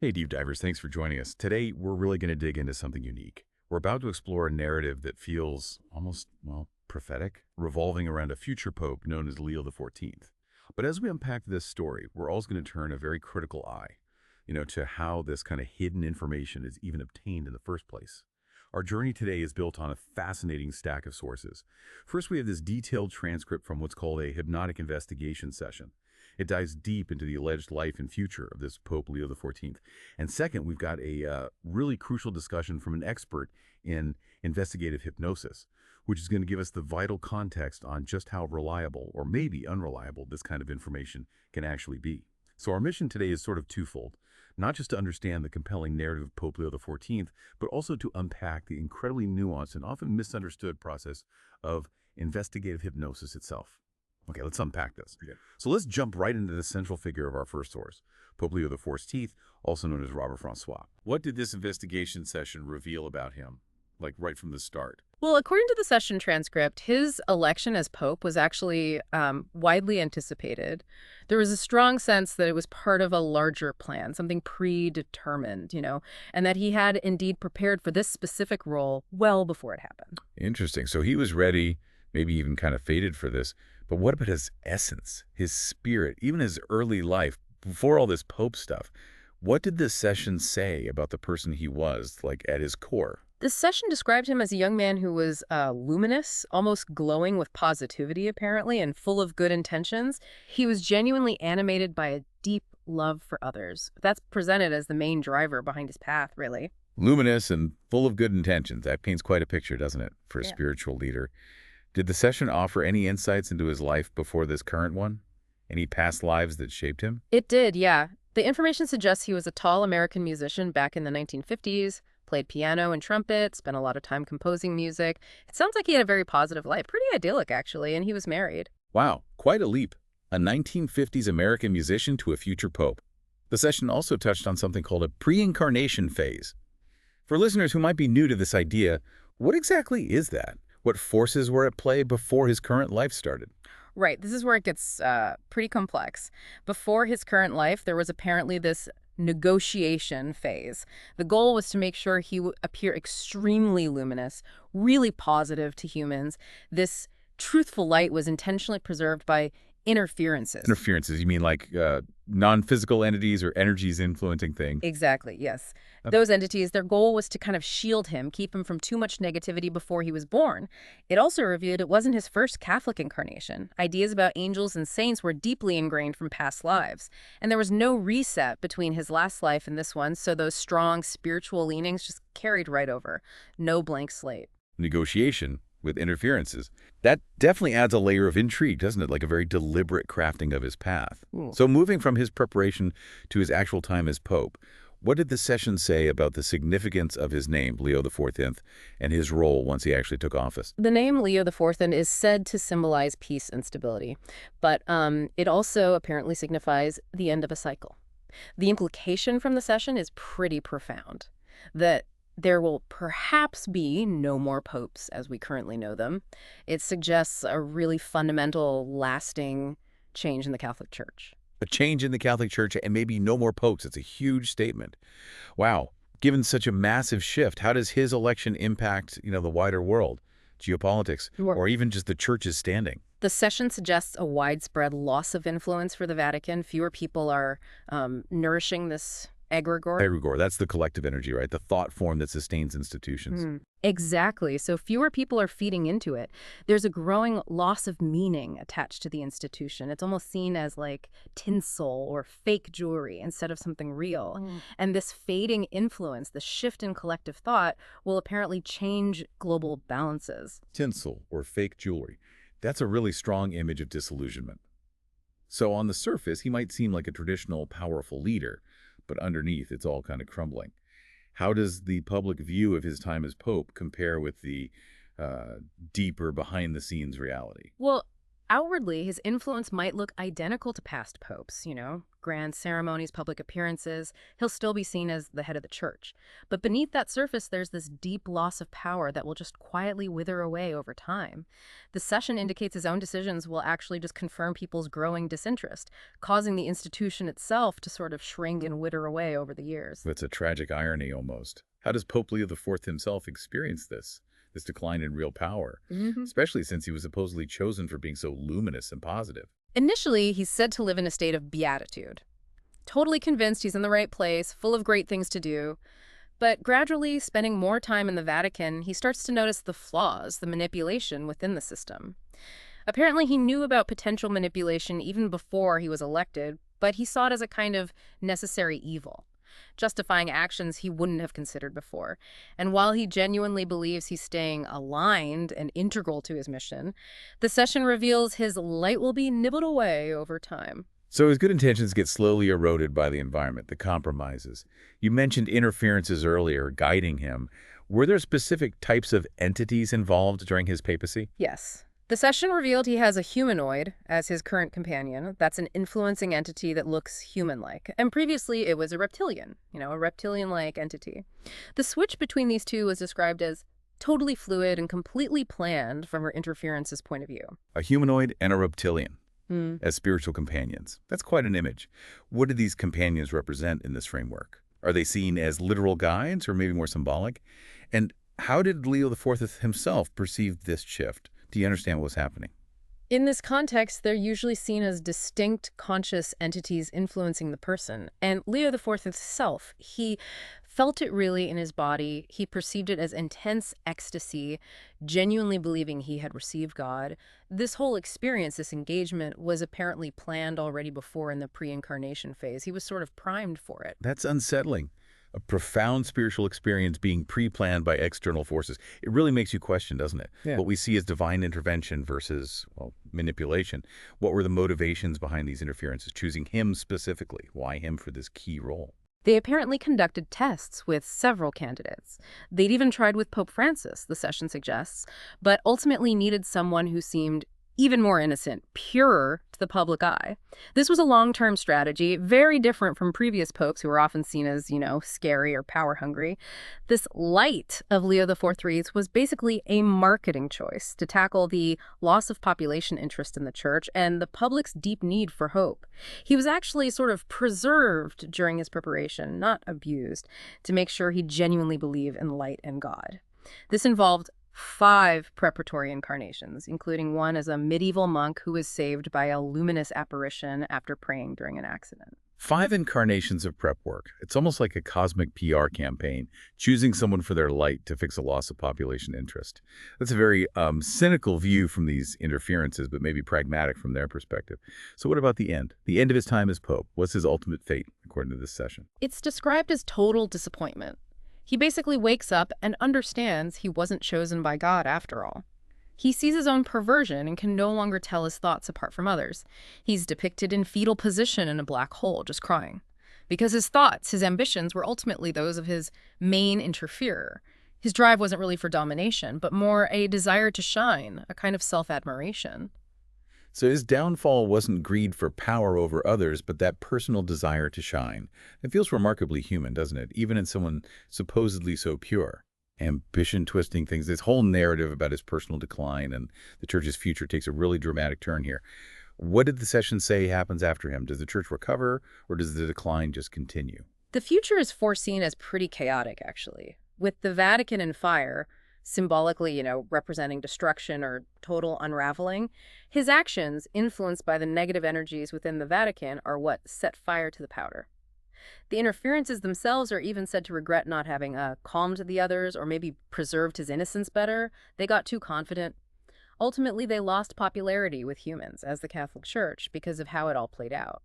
Hey, deep divers, thanks for joining us. Today, we're really going to dig into something unique. We're about to explore a narrative that feels almost, well, prophetic, revolving around a future pope known as Leo XIV. But as we unpack this story, we're also going to turn a very critical eye, to how this kind of hidden information is even obtained in the first place. Our journey today is built on a fascinating stack of sources. First, we have this detailed transcript from what's called a hypnotic investigation session. It dives deep into the alleged life and future of this Pope Leo XIV. And second, we've got a really crucial discussion from an expert in investigative hypnosis, which is going to give us the vital context on just how reliable or maybe unreliable this kind of information can actually be. So our mission today is sort of twofold, not just to understand the compelling narrative of Pope Leo XIV, but also to unpack the incredibly nuanced and often misunderstood process of investigative hypnosis itself. Okay, let's unpack this. Yeah. So let's jump right into the central figure of our first source, Pope Leo XIV, also known as Robert Francois. What did this investigation session reveal about him, like right from the start? Well, according to the session transcript, his election as pope was actually widely anticipated. There was a strong sense that it was part of a larger plan, something predetermined, and that he had indeed prepared for this specific role well before it happened. Interesting. So he was ready, maybe even kind of fated for this. But what about his essence, his spirit, even his early life, before all this Pope stuff? What did this session say about the person he was, like at his core? This session described him as a young man who was luminous, almost glowing with positivity, apparently, and full of good intentions. He was genuinely animated by a deep love for others. That's presented as the main driver behind his path, really. Luminous and full of good intentions. That paints quite a picture, doesn't it, for a Yeah. spiritual leader? Did the session offer any insights into his life before this current one? Any past lives that shaped him? It did, yeah. The information suggests he was a tall American musician back in the 1950s, played piano and trumpet, spent a lot of time composing music. It sounds like he had a very positive life, pretty idyllic, actually, and he was married. Wow, quite a leap. A 1950s American musician to a future pope. The session also touched on something called a pre-incarnation phase. For listeners who might be new to this idea, what exactly is that? What forces were at play before his current life started? Right, this is where it gets pretty complex. Before his current life, there was apparently this negotiation phase. The goal was to make sure he would appear extremely luminous, really positive to humans. This truthful light was intentionally preserved by interferences. Interferences, you mean like non-physical entities or energies influencing things? Exactly, yes. Uh, Those entities, their goal was to kind of shield him, keep him from too much negativity before he was born. It also revealed it wasn't his first Catholic incarnation. Ideas about angels and saints were deeply ingrained from past lives. And there was no reset between his last life and this one, so those strong spiritual leanings just carried right over. No blank slate. Negotiation with interferences. That definitely adds a layer of intrigue, doesn't it? Like a very deliberate crafting of his path. Ooh. So moving from his preparation to his actual time as Pope, what did the session say about the significance of his name, Leo XIV, and his role once he actually took office? The name Leo XIV is said to symbolize peace and stability, but it also apparently signifies the end of a cycle. The implication from the session is pretty profound, that there will perhaps be no more popes as we currently know them. It suggests a really fundamental, lasting change in the Catholic Church. A change in the Catholic Church and maybe no more popes. It's a huge statement. Wow. Given such a massive shift, how does his election impact, the wider world, geopolitics, Sure. or even just the church's standing? The session suggests a widespread loss of influence for the Vatican. Fewer people are nourishing this egregore. Egregore, that's the collective energy, right? The thought form that sustains institutions. Exactly. So fewer people are feeding into it. There's a growing loss of meaning attached to the institution. It's almost seen as like tinsel or fake jewelry instead of something real. And this fading influence, the shift in collective thought, will apparently change global balances. Tinsel or fake jewelry. That's a really strong image of disillusionment. So on the surface, he might seem like a traditional, powerful leader, but underneath, it's all kind of crumbling. How does the public view of his time as Pope compare with the deeper, behind-the-scenes reality? Well, Outwardly, his influence might look identical to past popes, grand ceremonies, public appearances. He'll still be seen as the head of the church. But beneath that surface, there's this deep loss of power that will just quietly wither away over time. The session indicates his own decisions will actually just confirm people's growing disinterest, causing the institution itself to sort of shrink and wither away over the years. That's a tragic irony almost. How does Pope Leo IV himself experience this decline in real power, especially since he was supposedly chosen for being so luminous and positive? Initially, he's said to live in a state of beatitude, totally convinced he's in the right place, full of great things to do. But gradually, spending more time in the Vatican, he starts to notice the flaws, the manipulation within the system. Apparently, he knew about potential manipulation even before he was elected, but he saw it as a kind of necessary evil, justifying actions he wouldn't have considered before. And while he genuinely believes he's staying aligned and integral to his mission, the session reveals his light will be nibbled away over time. So his good intentions get slowly eroded by the environment, the compromises. You mentioned interferences earlier, guiding him. Were there specific types of entities involved during his papacy? Yes. The session revealed he has a humanoid as his current companion. That's an influencing entity that looks human-like. And previously, it was a reptilian, a reptilian-like entity. The switch between these two was described as totally fluid and completely planned from her interference's point of view. A humanoid and a reptilian as spiritual companions. That's quite an image. What do these companions represent in this framework? Are they seen as literal guides or maybe more symbolic? And how did Leo IV himself perceive this shift? Do you understand what was happening? In this context, they're usually seen as distinct conscious entities influencing the person. And Leo IV himself, he felt it really in his body. He perceived it as intense ecstasy, genuinely believing he had received God. This whole experience, this engagement, was apparently planned already before in the pre-incarnation phase. He was sort of primed for it. That's unsettling. A profound spiritual experience being pre-planned by external forces. It really makes you question, doesn't it? Yeah. What we see as divine intervention versus, manipulation. What were the motivations behind these interferences, choosing him specifically? Why him for this key role? They apparently conducted tests with several candidates. They'd even tried with Pope Francis, the session suggests, but ultimately needed someone who seemed even more innocent, purer to the public eye. This was a long-term strategy, very different from previous popes who were often seen as, scary or power-hungry. This light of Leo XIV's was basically a marketing choice to tackle the loss of population interest in the church and the public's deep need for hope. He was actually sort of preserved during his preparation, not abused, to make sure he genuinely believed in light and God. This involved 5 preparatory incarnations, including one as a medieval monk who was saved by a luminous apparition after praying during an accident. 5 incarnations of prep work. It's almost like a cosmic PR campaign, choosing someone for their light to fix a loss of population interest. That's a very cynical view from these interferences, but maybe pragmatic from their perspective. So what about the end? The end of his time as Pope. What's his ultimate fate, according to this session? It's described as total disappointment. He basically wakes up and understands he wasn't chosen by God after all. He sees his own perversion and can no longer tell his thoughts apart from others. He's depicted in fetal position in a black hole, just crying. Because his thoughts, his ambitions, were ultimately those of his main interferer. His drive wasn't really for domination, but more a desire to shine, a kind of self-admiration. So his downfall wasn't greed for power over others, but that personal desire to shine. It feels remarkably human, doesn't it? Even in someone supposedly so pure. Ambition twisting things. This whole narrative about his personal decline and the church's future takes a really dramatic turn here. What did the session say happens after him? Does the church recover, or does the decline just continue? The future is foreseen as pretty chaotic, actually. With the Vatican in fire, symbolically, representing destruction or total unraveling, his actions, influenced by the negative energies within the Vatican, are what set fire to the powder. The interferences themselves are even said to regret not having calmed the others or maybe preserved his innocence better. They got too confident. Ultimately, they lost popularity with humans as the Catholic Church because of how it all played out.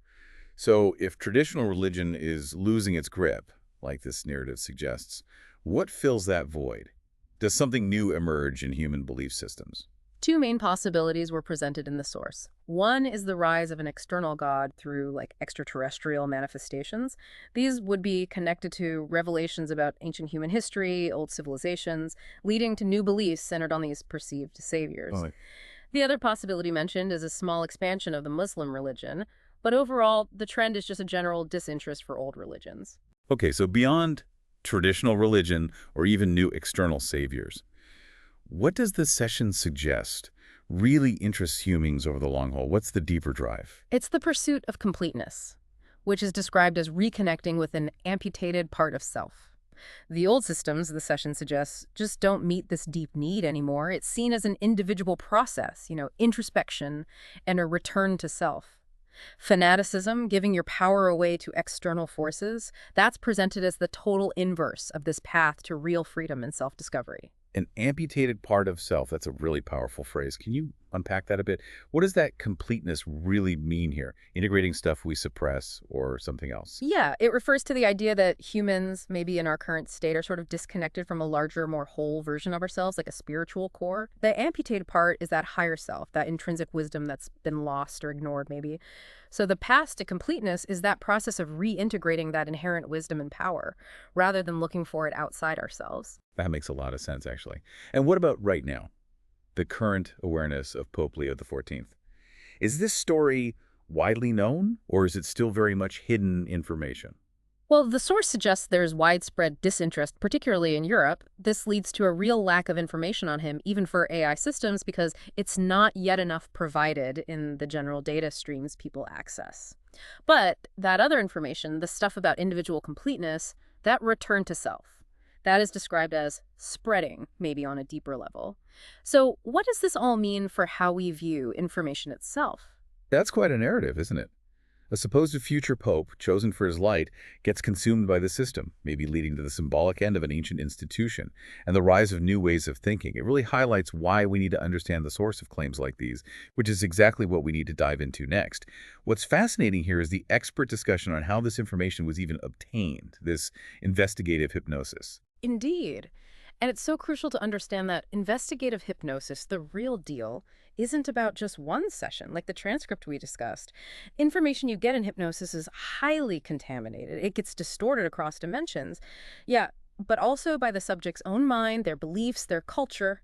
So if traditional religion is losing its grip, like this narrative suggests, what fills that void? Does something new emerge in human belief systems? 2 main possibilities were presented in the source. One is the rise of an external god through extraterrestrial manifestations. These would be connected to revelations about ancient human history, old civilizations, leading to new beliefs centered on these perceived saviors. The other possibility mentioned is a small expansion of the Muslim religion, but overall, the trend is just a general disinterest for old religions. Okay, so beyond traditional religion or even new external saviors, what does this session suggest really interests humans over the long haul? What's the deeper drive? It's the pursuit of completeness, which is described as reconnecting with an amputated part of self. The old systems, the session suggests, just don't meet this deep need anymore. It's seen as an individual process, introspection and a return to self. Fanaticism, giving your power away to external forces, that's presented as the total inverse of this path to real freedom and self-discovery. An amputated part of self. That's a really powerful phrase. Can you unpack that a bit? What does that completeness really mean here? Integrating stuff we suppress or something else? Yeah, it refers to the idea that humans, maybe in our current state, are sort of disconnected from a larger, more whole version of ourselves, like a spiritual core. The amputated part is that higher self, that intrinsic wisdom that's been lost or ignored, maybe. So the path to completeness is that process of reintegrating that inherent wisdom and power, rather than looking for it outside ourselves. That makes a lot of sense, actually. And what about right now? The current awareness of Pope Leo XIV. Is this story widely known, or is it still very much hidden information? Well, the source suggests there's widespread disinterest, particularly in Europe. This leads to a real lack of information on him, even for AI systems, because it's not yet enough provided in the general data streams people access. But that other information, the stuff about individual completeness, that return to self, that is described as spreading, maybe on a deeper level. So what does this all mean for how we view information itself? That's quite a narrative, isn't it? A supposed future pope, chosen for his light, gets consumed by the system, maybe leading to the symbolic end of an ancient institution and the rise of new ways of thinking. It really highlights why we need to understand the source of claims like these, which is exactly what we need to dive into next. What's fascinating here is the expert discussion on how this information was even obtained, this investigative hypnosis. Indeed. And it's so crucial to understand that investigative hypnosis, the real deal, isn't about just one session, like the transcript we discussed. Information you get in hypnosis is highly contaminated. It gets distorted across dimensions. Yeah, but also by the subject's own mind, their beliefs, their culture.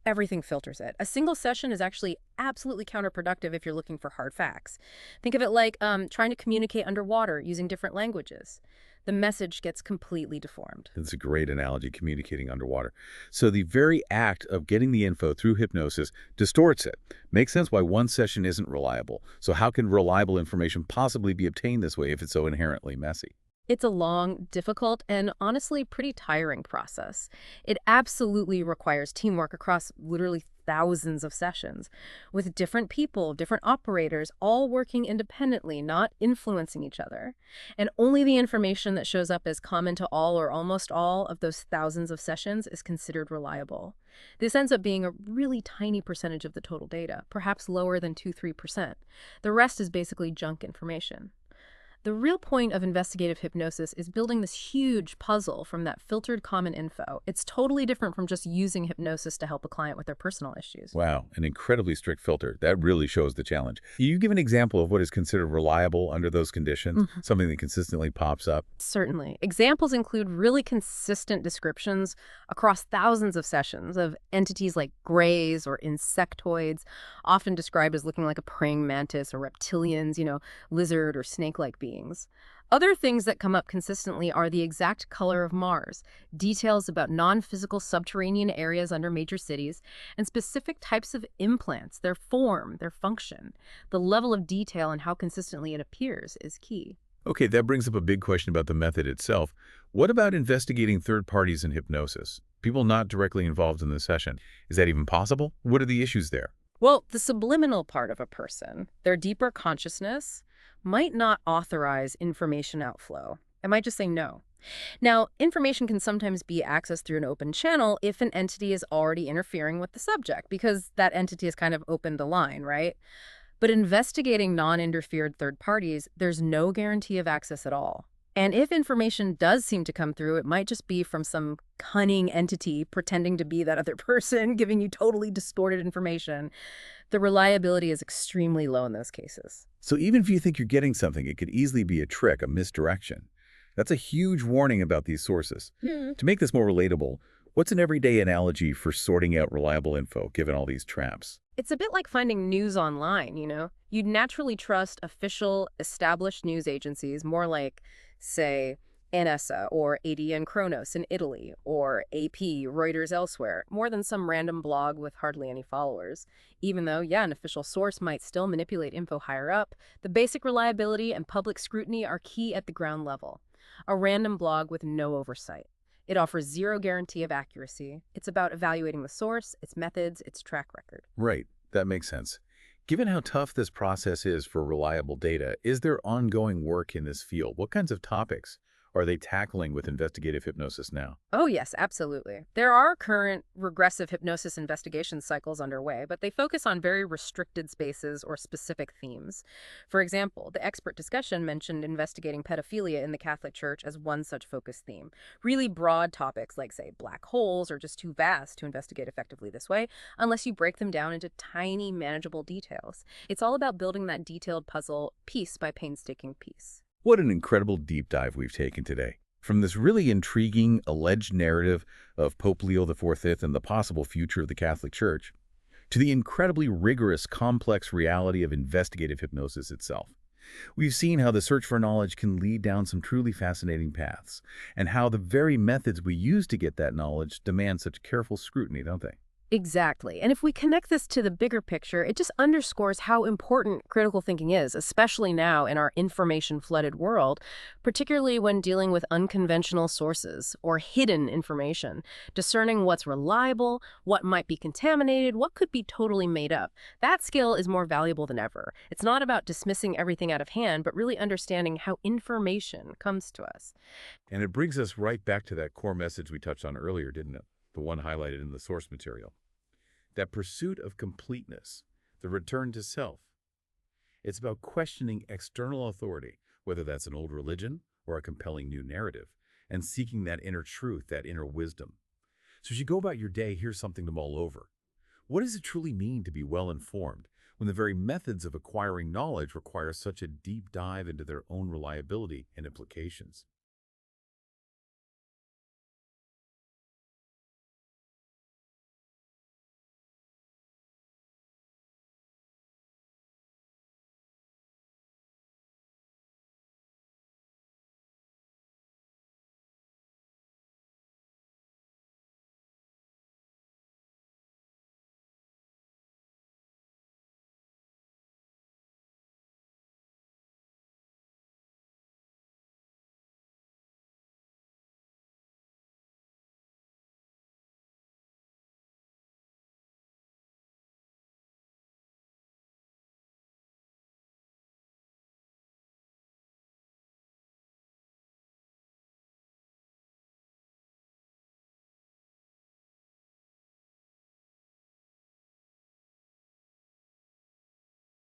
Everything filters it. A single session is actually absolutely counterproductive if you're looking for hard facts. Think of it like trying to communicate underwater using different languages. The message gets completely deformed. That's a great analogy, communicating underwater. So the very act of getting the info through hypnosis distorts it. Makes sense why one session isn't reliable. So how can reliable information possibly be obtained this way if it's so inherently messy? It's a long, difficult, and honestly pretty tiring process. It absolutely requires teamwork across literally thousands of sessions, with different people, different operators, all working independently, not influencing each other. And only the information that shows up as common to all or almost all of those thousands of sessions is considered reliable. This ends up being a really tiny percentage of the total data, perhaps lower than 2–3%. The rest is basically junk information. The real point of investigative hypnosis is building this huge puzzle from that filtered common info. It's totally different from just using hypnosis to help a client with their personal issues. Wow, an incredibly strict filter. That really shows the challenge. Can you give an example of what is considered reliable under those conditions? Something that consistently pops up? Certainly. Examples include really consistent descriptions across thousands of sessions of entities like greys or insectoids, often described as looking like a praying mantis or reptilians, lizard or snake-like beings. Other things that come up consistently are the exact color of Mars, details about non-physical subterranean areas under major cities, and specific types of implants, their form, their function. The level of detail and how consistently it appears is key. Okay, that brings up a big question about the method itself. What about investigating third parties in hypnosis? People not directly involved in the session. Is that even possible? What are the issues there? Well, the subliminal part of a person, their deeper consciousness, might not authorize information outflow. It might just say no. Now, information can sometimes be accessed through an open channel if an entity is already interfering with the subject, because that entity has kind of opened the line, right? But investigating non-interfered third parties, there's no guarantee of access at all. And if information does seem to come through, it might just be from some cunning entity pretending to be that other person, giving you totally distorted information. The reliability is extremely low in those cases. So even if you think you're getting something, it could easily be a trick, a misdirection. That's a huge warning about these sources. To make this more relatable, What's an everyday analogy for sorting out reliable info, given all these traps? It's a bit like finding news online, you know? You'd naturally trust official, established news agencies, more like, say, ANSA or ADN Kronos in Italy, or AP, Reuters elsewhere, more than some random blog with hardly any followers. Even though, yeah, an official source might still manipulate info higher up, the basic reliability and public scrutiny are key at the ground level. A random blog with no oversight. It offers zero guarantee of accuracy. It's about evaluating the source, its methods, its track record. Right, that makes sense. Given how tough this process is for reliable data, is there ongoing work in this field? What kinds of topics are they tackling with investigative hypnosis now? Oh, yes, absolutely. There are current regressive hypnosis investigation cycles underway, but they focus on very restricted spaces or specific themes. For example, the expert discussion mentioned investigating pedophilia in the Catholic Church as one such focus theme. Really broad topics like, say, black holes are just too vast to investigate effectively this way, unless you break them down into tiny, manageable details. It's all about building that detailed puzzle piece by painstaking piece. What an incredible deep dive we've taken today. From this really intriguing, alleged narrative of Pope Leo XIV and the possible future of the Catholic Church, to the incredibly rigorous, complex reality of investigative hypnosis itself. We've seen how the search for knowledge can lead down some truly fascinating paths, and how the very methods we use to get that knowledge demand such careful scrutiny, don't they? Exactly. And if we connect this to the bigger picture, it just underscores how important critical thinking is, especially now in our information-flooded world, particularly when dealing with unconventional sources or hidden information, discerning what's reliable, what might be contaminated, what could be totally made up. That skill is more valuable than ever. It's not about dismissing everything out of hand, but really understanding how information comes to us. And it brings us right back to that core message we touched on earlier, didn't it? The one highlighted in the source material. That pursuit of completeness, the return to self. It's about questioning external authority, whether that's an old religion or a compelling new narrative, and seeking that inner truth, that inner wisdom. So as you go about your day, here's something to mull over. What does it truly mean to be well-informed when the very methods of acquiring knowledge require such a deep dive into their own reliability and implications?